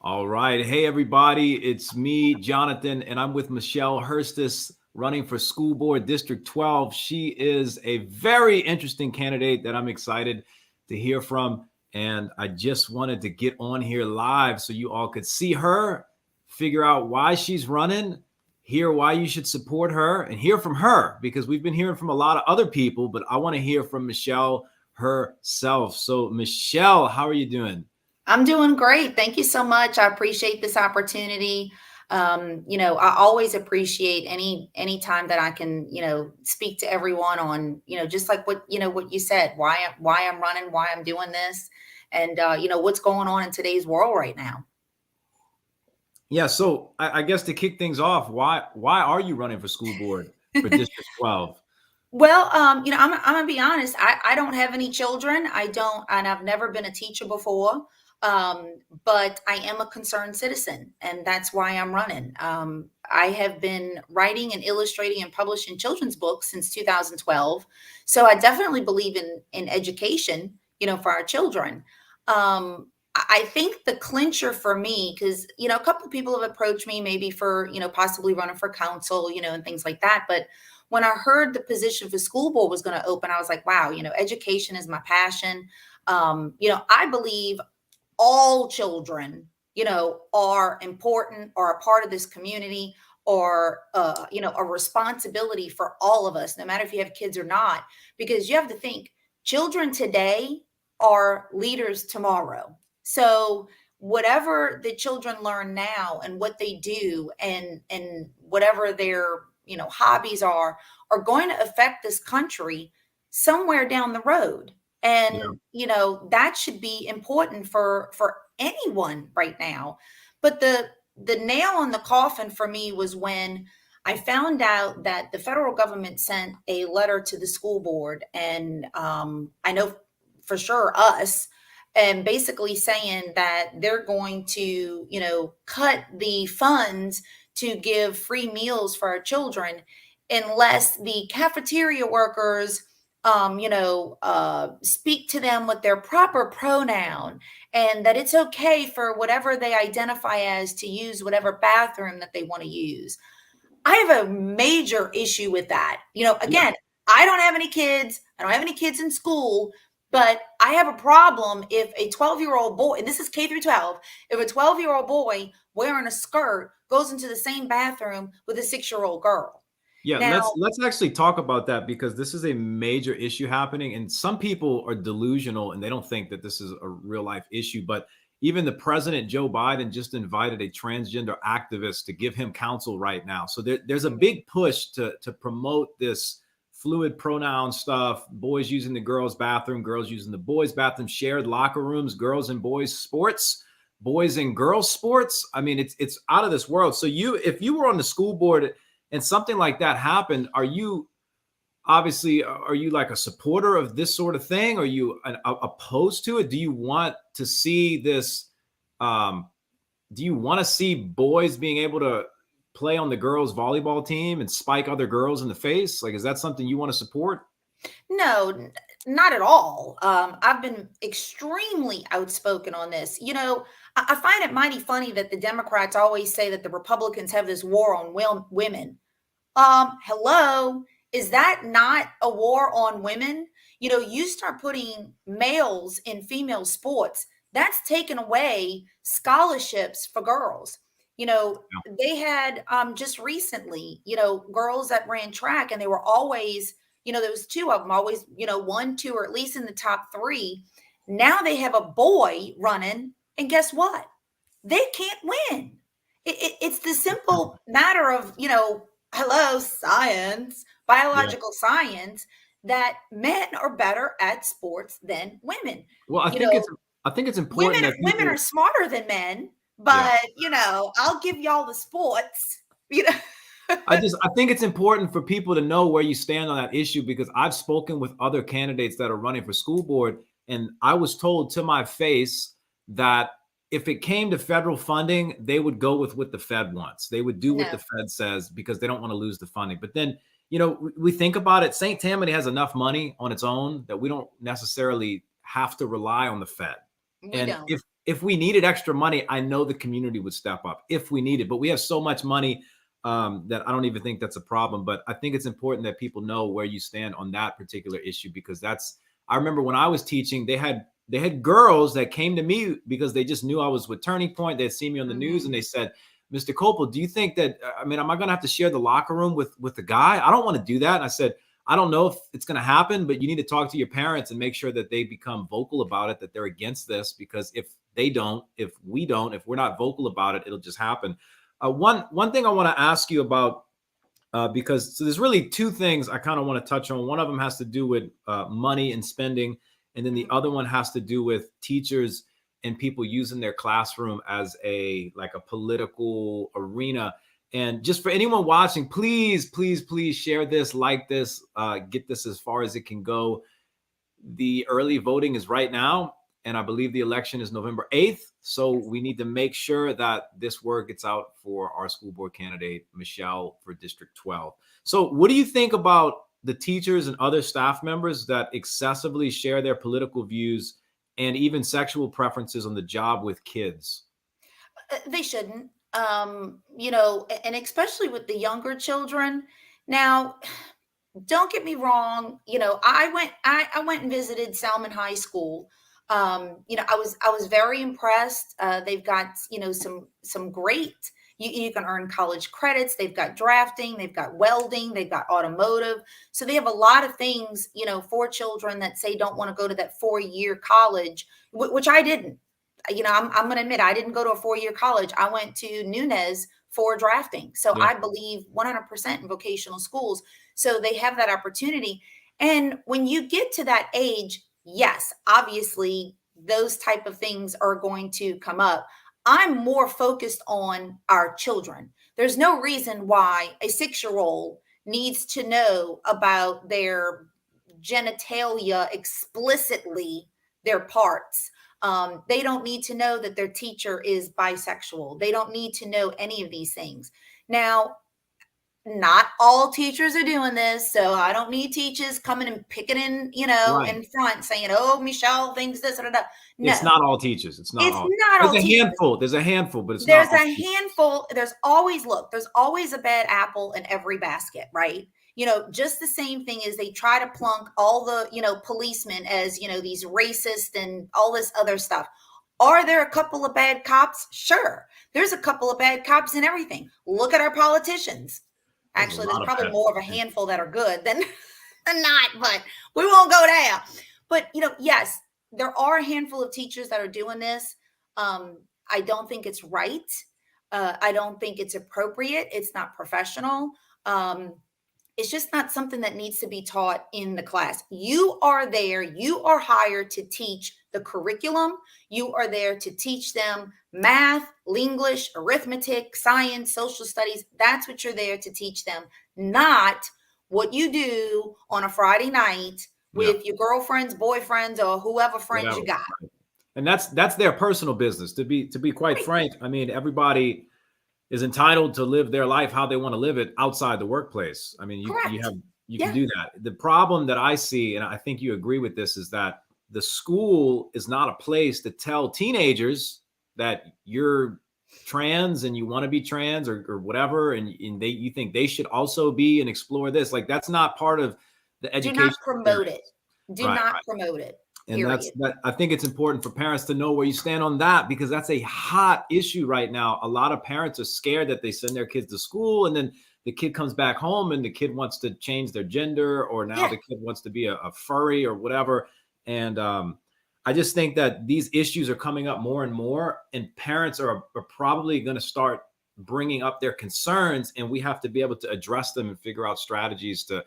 All right. Hey, everybody. It's me, Jonathan, and I'm with Michelle Hirstius running for School Board District 12. She is a very interesting candidate that I'm excited to hear from. And I just wanted to get on here live so you all could see her, figure out why she's running, hear why you should support her, and hear from her because we've been hearing from a lot of other people, but I want to hear from Michelle herself. So, Michelle, how are you doing? I'm doing great. Thank you so much. I appreciate this opportunity. I always appreciate any time that I can, speak to everyone on, just like what you said, why I'm running, why I'm doing this, and what's going on in today's world right now. Yeah, so I guess to kick things off, why are you running for school board for District 12? Well, I'm gonna be honest. I don't have any children. I don't, and I've never been a teacher before. But I am a concerned citizen, and that's why I'm running. I have been writing and illustrating and publishing children's books since 2012, so I definitely believe in education, for our children. I think the clincher for me, because a couple of people have approached me, maybe for possibly running for council, and things like that, but when I heard the position for school board was going to open, I was like, wow, education is my passion. I believe all children, are important, are a part of this community, or a responsibility for all of us, no matter if you have kids or not, because you have to think children today are leaders tomorrow. So whatever the children learn now and what they do and whatever their hobbies are going to affect this country somewhere down the road. Yeah. And that should be important for anyone right now. But the nail on the coffin for me was when I found out that the federal government sent a letter to the school board, and I know for sure us, and basically saying that they're going to cut the funds to give free meals for our children unless the cafeteria workers speak to them with their proper pronoun, and that it's okay for whatever they identify as to use whatever bathroom that they want to use. I have a major issue with that. Yeah. Again, I don't have any kids. I don't have any kids in school, but I have a problem if a 12-year-old boy, and this is K through 12, if a 12-year-old boy wearing a skirt goes into the same bathroom with a 6-year-old girl. Yeah, let's Now, let's actually talk about that because this is a major issue happening, and some people are delusional and they don't think that this is a real life issue. But even the president, Joe Biden, just invited a transgender activist to give him counsel right now. So there's a big push to promote this fluid pronoun stuff. Boys using the girls' bathroom, girls using the boys' bathroom, shared locker rooms, girls and boys sports, boys and girls sports. I mean, it's out of this world. So if you were on the school board and something like that happened, are you like a supporter of this sort of thing? Are you opposed to it? Do you want to see this? Do you want to see boys being able to play on the girls' volleyball team and spike other girls in the face? Like, is that something you want to support? no, not at all. I've been extremely outspoken on this. I find it mighty funny that the Democrats always say that the Republicans have this war on women. Hello, is that not a war on women? You start putting males in female sports, that's taken away scholarships for girls. They had just recently, girls that ran track, and they were always, there was two of them always, one, two, or at least in the top three. Now they have a boy running, and guess what? They can't win. It's the simple matter of, hello, science, Yeah. biological science, that men are better at sports than women. Well, You know, I think it's important women that women are people. smarter than men, Yeah. but I'll give y'all the sports. You know, I think it's important for people to know where you stand on that issue because I've spoken with other candidates that are running for school board, and I was told to my face that if it came to federal funding, they would go with what the Fed wants. They would do what no, the Fed says because they don't want to lose the funding. But then, we think about it. St. Tammany has enough money on its own that we don't necessarily have to rely on the Fed. we And don't. if we needed extra money, I know the community would step up if we needed, but we have so much money that I don't even think that's a problem. But I think it's important that people know where you stand on that particular issue, because I remember when I was teaching, they had girls that came to me because they just knew I was with Turning Point. They had seen me on the news and they said, Mr. Copel, do you think that, I mean, am I going to have to share the locker room with the guy? I don't want to do that. And I said, I don't know if it's going to happen, but you need to talk to your parents and make sure that they become vocal about it, that they're against this, because if we're not vocal about it, it'll just happen. One thing I want to ask you about, because so there's really two things I kind of want to touch on. One of them has to do with money and spending, and then the other one has to do with teachers and people using their classroom as a political arena. And just for anyone watching, please, please, please share this, like this, get this as far as it can go. The early voting is right now, and I believe the election is November 8th. So we need to make sure that this word gets out for our school board candidate, Michelle, for District 12. So what do you think about the teachers and other staff members that excessively share their political views and even sexual preferences on the job with kids? They shouldn't. And especially with the younger children. Now, don't get me wrong, I went and visited Salmon High School. I was very impressed. They've got, some great, you can earn college credits. They've got drafting, they've got welding, they've got automotive. So they have a lot of things, for children that say don't want to go to that 4-year college, which I didn't. I'm going to admit I didn't go to a 4-year college. I went to Nunez for drafting. So Yeah. I believe 100% in vocational schools. So they have that opportunity. And when you get to that age, yes, obviously those type of things are going to come up. I'm more focused on our children. There's no reason why a 6-year-old needs to know about their genitalia explicitly, their parts. They don't need to know that their teacher is bisexual. They don't need to know any of these things. Now, not all teachers are doing this, so I don't need teachers coming and picking Right. in front saying, "Oh, Michelle thinks this." Da, da, da. It's No, not all teachers. It's not it's all. not There's all a teachers. handful. There's a handful, but it's not There's all a teachers. handful. There's always a bad apple in every basket, right? Just the same thing is they try to plunk all the, policemen as, these racist and all this other stuff. Are there a couple of bad cops? Sure. There's a couple of bad cops in everything. Look at our politicians. There's a Actually, there's lot of probably bad more of a politicians. handful that are good than not, but we won't go there. But, yes, there are a handful of teachers that are doing this. I don't think it's right. I don't think it's appropriate. It's not professional. Um, it's just not something that needs to be taught in the class. You are there. You are hired to teach the curriculum. You are there to teach them math, English, arithmetic, science, social studies. That's what you're there to teach them, not what you do on a Friday night Yeah. with your girlfriends, boyfriends, or whoever friends Whatever. you got. And that's their personal business. To be quite Right. frank, I mean, everybody is entitled to live their life how they want to live it outside the workplace. I mean, Correct. you can Yeah. do that. The problem that I see, and I think you agree with this, is that the school is not a place to tell teenagers that you're trans and you want to be trans or whatever, and you think they should also be and explore this. Like, that's not part of the Do not education promote it. experience. Do Right. not promote it. And Period. I think it's important for parents to know where you stand on that, because that's a hot issue right now. A lot of parents are scared that they send their kids to school and then the kid comes back home and the kid wants to change their gender, or now Yeah. the kid wants to be a furry or whatever. And I just think that these issues are coming up more and more, and parents are probably going to start bringing up their concerns, and we have to be able to address them and figure out strategies to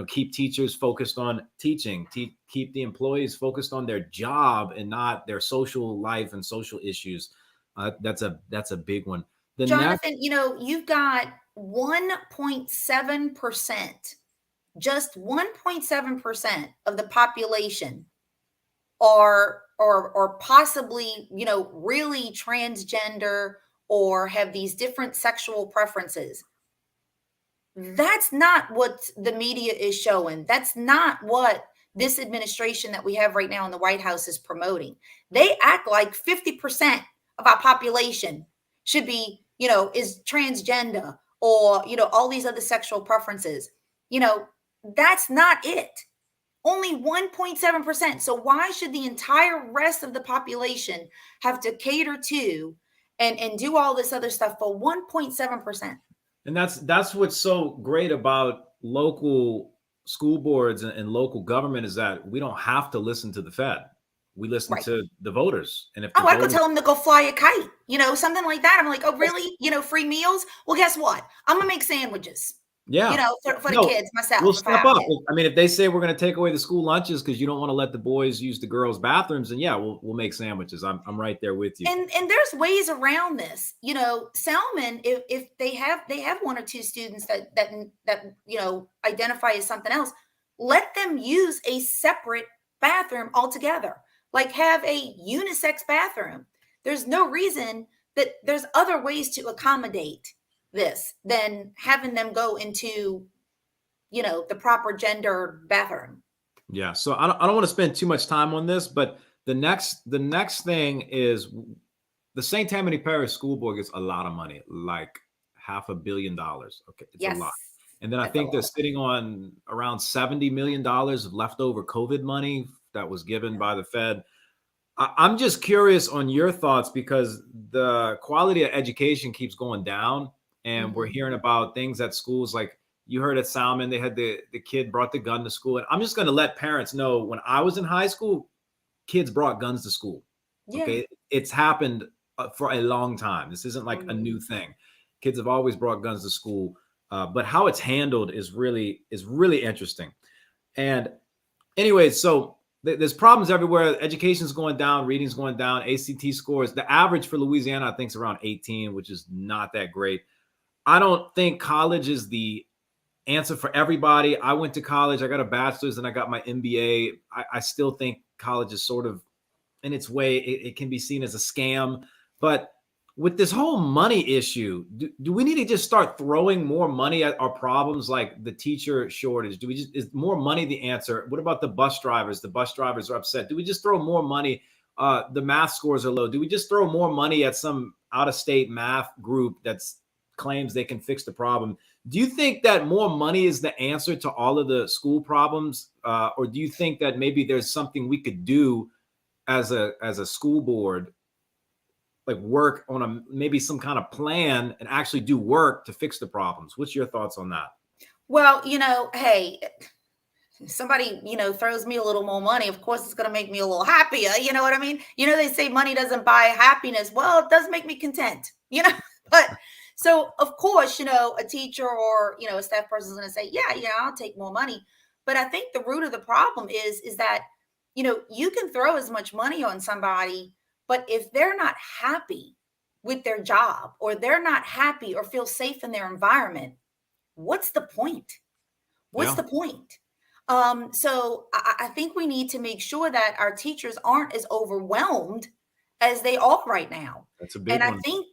keep teachers focused on teaching, keep the employees focused on their job and not their social life and social issues. That's a big one. The next, Jonathan, you've got 1.7%, just 1.7% of the population or possibly, really transgender or have these different sexual preferences. That's not what the media is showing. That's not what this administration that we have right now in the White House is promoting. They act like 50% of our population should be, is transgender or, all these other sexual preferences. That's not it. Only 1.7%. So why should the entire rest of the population have to cater to and do all this other stuff for 1.7%? And that's what's so great about local school boards and local government is that we don't have to listen to the Fed. We listen Right. to the voters. And if the Oh, I could voters, tell them to go fly a kite, something like that. I'm like, oh, really? Free meals? Well, guess what? I'm gonna make sandwiches, yeah, for the no, kids we'll myself if I step have up. to. I mean, if they say we're going to take away the school lunches because you don't want to let the boys use the girls' bathrooms, then yeah, we'll make sandwiches. I'm right there with you. And there's ways around this. Selman, if they have one or two students that identify as something else, let them use a separate bathroom altogether. Like have a unisex bathroom. There's no reason that there's other ways to accommodate this than having them go into, the proper gender bathroom. Yeah. So I don't want to spend too much time on this, but the next thing is the St. Tammany Parish School Board gets a lot of money, like $500 million. Okay, it's a Yes. lot. And then I That's a think they're lot. sitting on around $70 million of leftover COVID money that was given by the Fed. I'm just curious on your thoughts because the quality of education keeps going down, and we're Mhm. hearing about things at schools like you heard at Salmon, they had the kid brought the gun to school. And I'm just going to let parents know when I was in high school, kids brought guns to school. Yeah. Okay. It's happened for a long time. This isn't like a Mhm. new thing. Kids have always brought guns to school. But how it's handled is really interesting. And anyways, so there's problems everywhere. Education's going down, reading's going down, ACT scores. The average for Louisiana, I think, is around 18, which is not that great. I don't think college is the answer for everybody. I went to college, I got a bachelor's and I got my MBA. I still think college is sort of in its way, it can be seen as a scam. But with this whole money issue, do we need to just start throwing more money at our problems like the teacher shortage? Is more money the answer? What about the bus drivers? The bus drivers are upset. Do we just throw more money? The math scores are low. Do we just throw more money at some out-of-state math group that's claims they can fix the problem? Do you think that more money is the answer to all of the school problems? Or do you think that maybe there's something we could do as a school board, like work on maybe some kind of plan and actually do work to fix the problems? What's your thoughts on that? Well, hey, somebody, throws me a little more money, of course it's going to make me a little happier. You know what I mean? They say money doesn't buy happiness. Well, it does make me content, but so of course, a teacher or, a staff person is going to say, yeah, I'll take more money. But I think the root of the problem is that, you can throw as much money on somebody, but if they're not happy with their job or they're not happy or feel safe in their environment, what's the point? What's Yeah, the point? So I think we need to make sure that our teachers aren't as overwhelmed as they are right now. that's a And big I one. think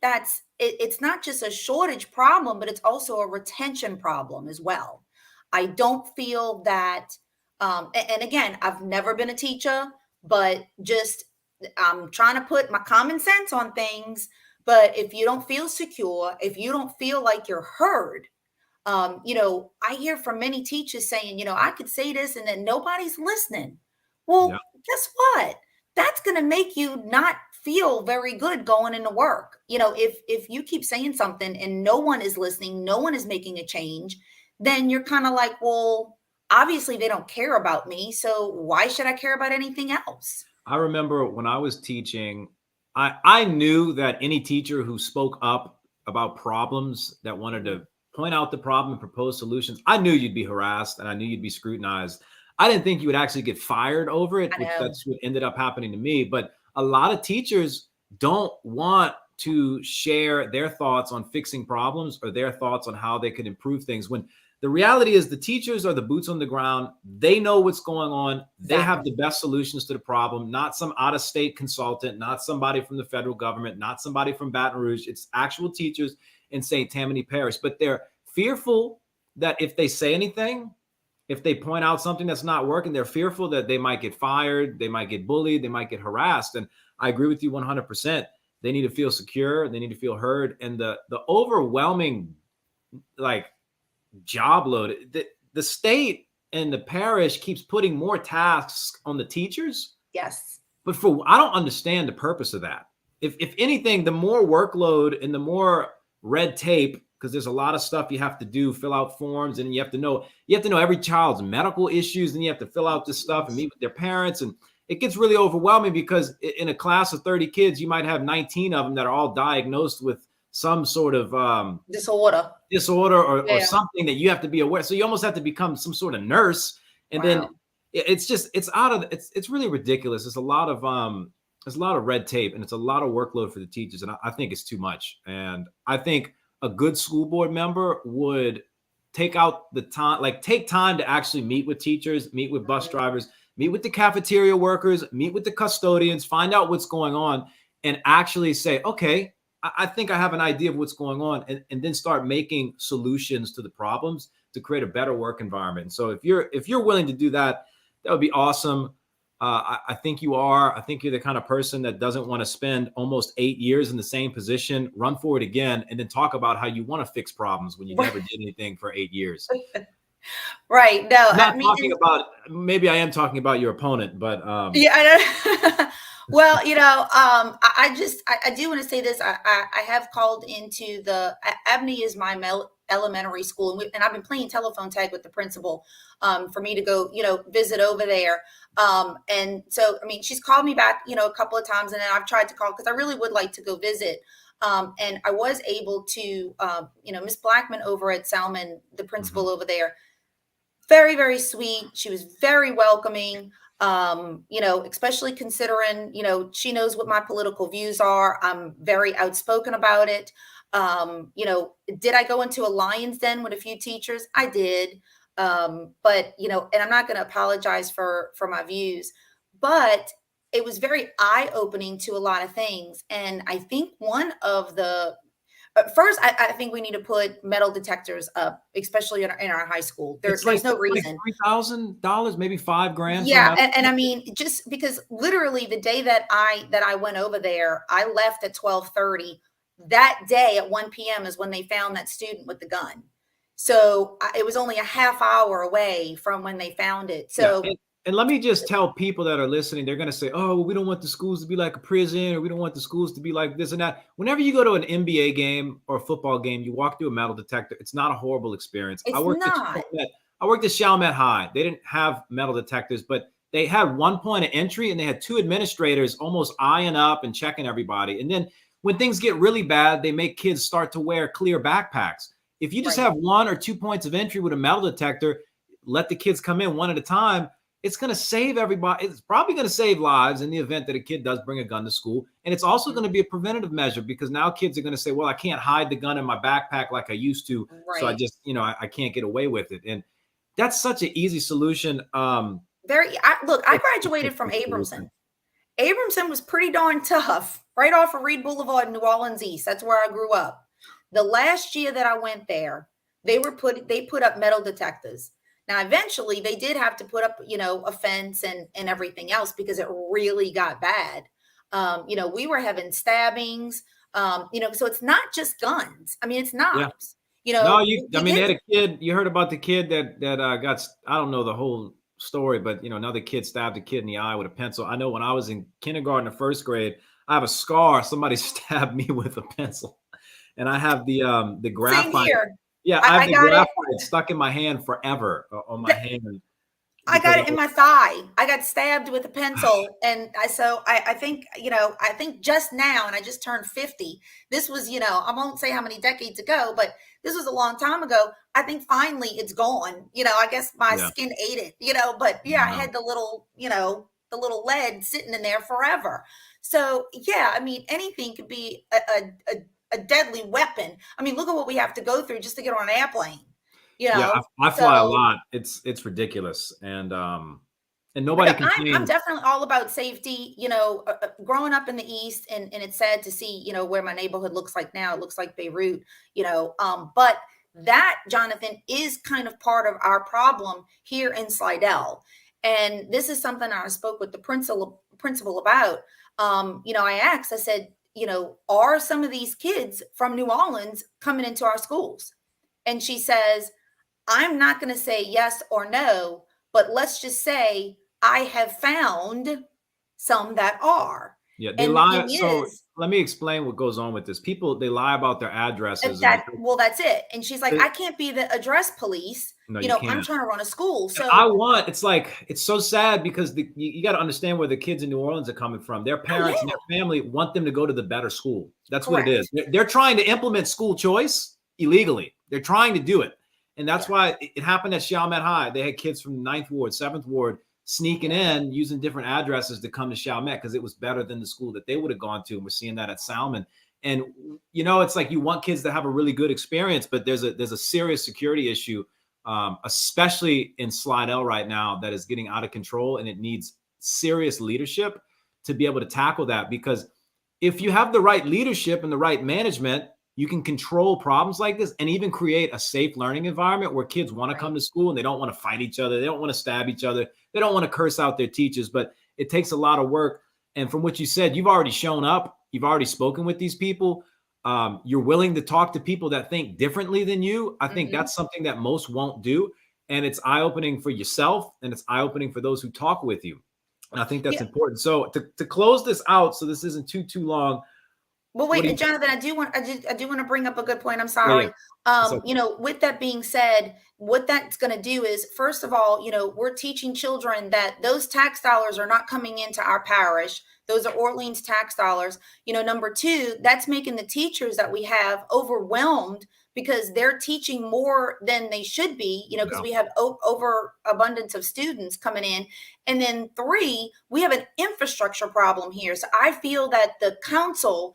it's not just a shortage problem, but it's also a retention problem as well. I don't feel that, and again, I've never been a teacher, but just I'm trying to put my common sense on things. But if you don't feel secure, if you don't feel like you're heard, I hear from many teachers saying, I could say this and then nobody's listening. Yeah. Well, guess what? That's going to make you not feel very good going into work. If you keep saying something and no one is listening, no one is making a change, then you're kind of like, well, obviously they don't care about me. So why should I care about anything else? I remember when I was teaching, I knew that any teacher who spoke up about problems that wanted Mhm. to point out the problem and propose solutions, I knew you'd be harassed and I knew you'd be scrutinized. I didn't think you would actually get fired over it, I which know. that's what ended up happening to me. But a lot of teachers don't want to share their thoughts on fixing problems or their thoughts on how they could improve things when the reality is the teachers are the boots on the ground. They know what's going on. They have Exactly. the best solutions to the problem, not some out of state consultant, not somebody from the federal government, not somebody from Baton Rouge. It's actual teachers in St. Tammany Parish, but they're fearful that if they say anything, if they point out something that's not working, they're fearful that they might get fired, they might get bullied, they might get harassed. And I agree with you 100%. They need to feel secure, they need to feel heard. And the overwhelming like job load, the state and the parish keeps putting more tasks on the teachers. Yes. But I don't understand the purpose of that. If anything, the more workload and the more red tape, because there's a lot of stuff you have to do, fill out forms, and you have to know every child's medical issues, and you have to fill out this stuff and meet with their parents, and it gets really overwhelming because in a class of 30 kids, you might have 19 of them that are all diagnosed with some sort of disorder or something that you have to be aware. So you almost have to become some sort of nurse, and then it's really ridiculous. There's a lot of red tape, and it's a lot of workload for the teachers, and I think it's too much. And I think a good school board member would take out the time, take time to actually meet with teachers, meet with bus drivers, meet with the cafeteria workers, meet with the custodians, find out what's going on, and actually say, okay, I think I have an idea of what's going on, and then start making solutions to the problems to create a better work environment. So if you're willing to do that, that would be awesome. I think you are. I think you're the kind of person that doesn't want to spend almost 8 years in the same position, run for it again, and then talk about how you want to fix problems when you never did anything for 8 years. Right. No, maybe I am talking about your opponent, but yeah, I know. Well, I do want to say this. I have called into Abney is my elementary school, and I've been playing telephone tag with the principal for me to go, visit over there. And so, I mean, she's called me back, a couple of times, and then I've tried to call because I really would like to go visit. And I was able to, Miss Blackman over at Salmon, the principal over there, very, very sweet. She was very welcoming. Especially considering, she knows what my political views are. I'm very outspoken about it. Did I go into a lion's den with a few teachers? I did. But, and I'm not going to apologize for my views, but it was very eye-opening to a lot of things. And I think one of the first, I think we need to put metal detectors up, especially in our high school. There's no reason. $3,000, maybe $5,000. Yeah, and I mean, just because literally the day that I went over there, I left at 12:30. That day at 1 p.m. is when they found that student with the gun. So it was only a half hour away from when they found it. So. Yeah. And let me just tell people that are listening, they're going to say, oh, well, we don't want the schools to be like a prison, or we don't want the schools to be like this and that. Whenever you go to an NBA game or a football game, you walk through a metal detector. It's not a horrible experience. I worked at Chalmette High. They didn't have metal detectors, but they had one point of entry, and they had two administrators almost eyeing up and checking everybody. And then when things get really bad, they make kids start to wear clear backpacks. If you just have 1 or 2 points of entry with a metal detector, let the kids come in one at a time, it's going to save everybody. It's probably going to save lives in the event that a kid does bring a gun to school. And it's also going to be a preventative measure, because now kids are going to say, well, I can't hide the gun in my backpack like I used to. Right. So I just, I can't get away with it. And that's such an easy solution. I graduated from Abramson. Abramson was pretty darn tough, right off of Reed Boulevard, New Orleans East. That's where I grew up. The last year that I went there, they put up metal detectors. Now, eventually they did have to put up, a fence and everything else, because it really got bad. We were having stabbings, so it's not just guns. I mean, it's knives, No, they had a kid, you heard about the kid that got, I don't know the whole story, but, another kid stabbed a kid in the eye with a pencil. I know when I was in kindergarten or first grade, I have a scar. Somebody stabbed me with a pencil, and I have the graphite. Same here. Yeah, I have the graphite stuck in my hand forever on my hand. I got it in my thigh. I got stabbed with a pencil. And I think just now, and I just turned 50. This was, I won't say how many decades ago, but this was a long time ago. I think finally it's gone. I guess my skin ate it, but I had the little lead sitting in there forever. So yeah, I mean, anything could be a deadly weapon. I mean, look at what we have to go through just to get on an airplane. Yeah, I fly a lot. It's ridiculous, and nobody can. I'm definitely all about safety. Growing up in the East, and it's sad to see, where my neighborhood looks like now. It looks like Beirut. But that, Jonathan, is kind of part of our problem here in Slidell. And this is something I spoke with the principal about. I asked, I said, are some of these kids from New Orleans coming into our schools? And she says, I'm not going to say yes or no, but let's just say I have found some that are. Yeah, they And the lie. thing So is, let me explain what goes on with this. People, they lie about their addresses. And that's it. And she's like, I can't be the address police. no, you I'm can't. trying to run a school. It's like, it's so sad because you got to understand where the kids in New Orleans are coming from. Their parents and their family want them to go to the better school. That's Correct. what it is. They're trying to implement school choice illegally. They're trying to do it. And that's why it happened at Chalmette High. They had kids from 9th Ward, 7th Ward sneaking in using different addresses to come to Chalmette because it was better than the school that they would have gone to. And we're seeing that at Salmon. And, it's like you want kids to have a really good experience, but there's a serious security issue, especially in Slidell right now, that is getting out of control, and it needs serious leadership to be able to tackle that. Because if you have the right leadership and the right management, you can control problems like this and even create a safe learning environment where kids want to come to school and they don't want to fight each other. They don't want to stab each other. They don't want to curse out their teachers, but it takes a lot of work. And from what you said, you've already shown up. You've already spoken with these people. You're willing to talk to people that think differently than you. I think that's something that most won't do. And it's eye-opening for yourself, and it's eye-opening for those who talk with you. And I think that's important. So to close this out, so this isn't too long. Well, wait, Jonathan, I do want to bring up a good point. I'm sorry. With that being said, what that's going to do is, first of all, we're teaching children that those tax dollars are not coming into our parish. Those are Orleans tax dollars. Number two, that's making the teachers that we have overwhelmed because they're teaching more than they should be, because we have overabundance of students coming in. And then three, we have an infrastructure problem here. So I feel that the council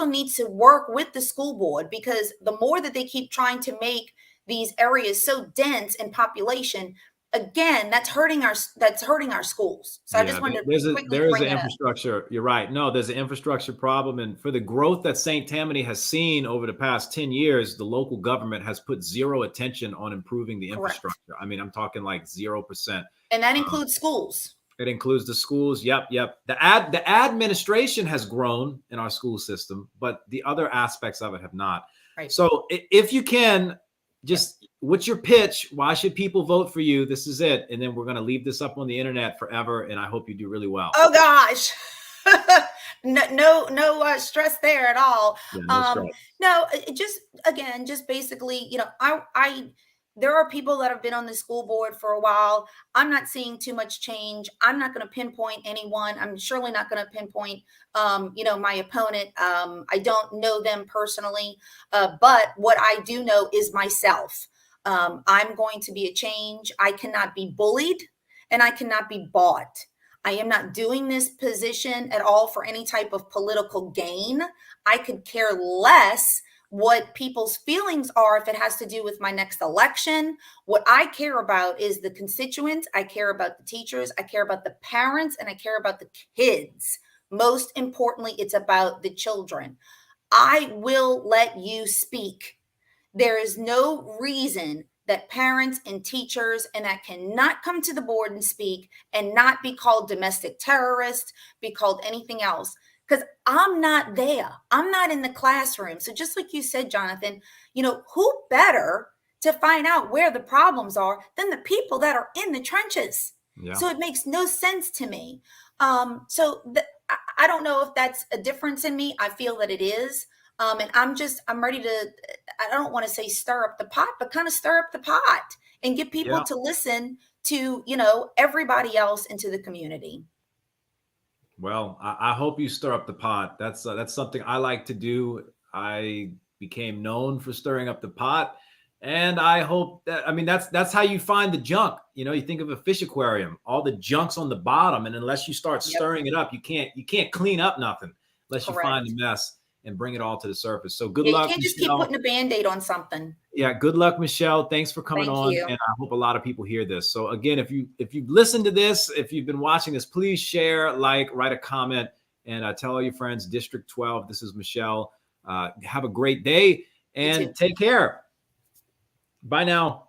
needs to work with the school board, because the more that they keep trying to make these areas so dense in population, again, that's hurting our schools. So I just wanted to there is an infrastructure. You're right. No, there's an infrastructure problem. And for the growth that St. Tammany has seen over the past 10 years, the local government has put zero attention on improving the infrastructure. I mean, I'm talking like 0%. And that includes schools. It includes the schools. Yep. The administration has grown in our school system, but the other aspects of it have not. Right. So if you can, just what's your pitch? Why should people vote for you? This is it. And then we're going to leave this up on the internet forever. And I hope you do really well. Oh gosh. no stress there at all. No, just basically, there are people that have been on the school board for a while. I'm not seeing too much change. I'm not going to pinpoint anyone. I'm surely not going to pinpoint, my opponent. I don't know them personally, but what I do know is myself. I'm going to be a change. I cannot be bullied and I cannot be bought. I am not doing this position at all for any type of political gain. I could care less what people's feelings are if it has to do with my next election. What I care about is the constituents. I care about the teachers. I care about the parents, and I care about the kids. Most importantly, it's about the children. I will let you speak. There is no reason that parents and teachers and that cannot come to the board and speak and not be called domestic terrorists, be called anything else. Because I'm not there. I'm not in the classroom. So just like you said, Jonathan, who better to find out where the problems are than the people that are in the trenches? Yeah. So it makes no sense to me. I don't know if that's a difference in me. I feel that it is. And I'm ready to, I don't want to say stir up the pot, but kind of stir up the pot and get people to listen to, everybody else into the community. Well, I hope you stir up the pot. That's something I like to do. I became known for stirring up the pot, and I hope that, that's how you find the junk. You think of a fish aquarium, all the junk's on the bottom, and unless you start stirring it up, you can't clean up nothing unless you find the mess and bring it all to the surface. So good luck. You can't just keep putting a Band-Aid on something. Yeah, good luck, Michelle. Thanks for coming on. And I hope a lot of people hear this. So again, if you've listened to this, if you've been watching this, please share, write a comment, and tell all your friends. District 12, this is Michelle. Have a great day. You too. and take care. Bye now.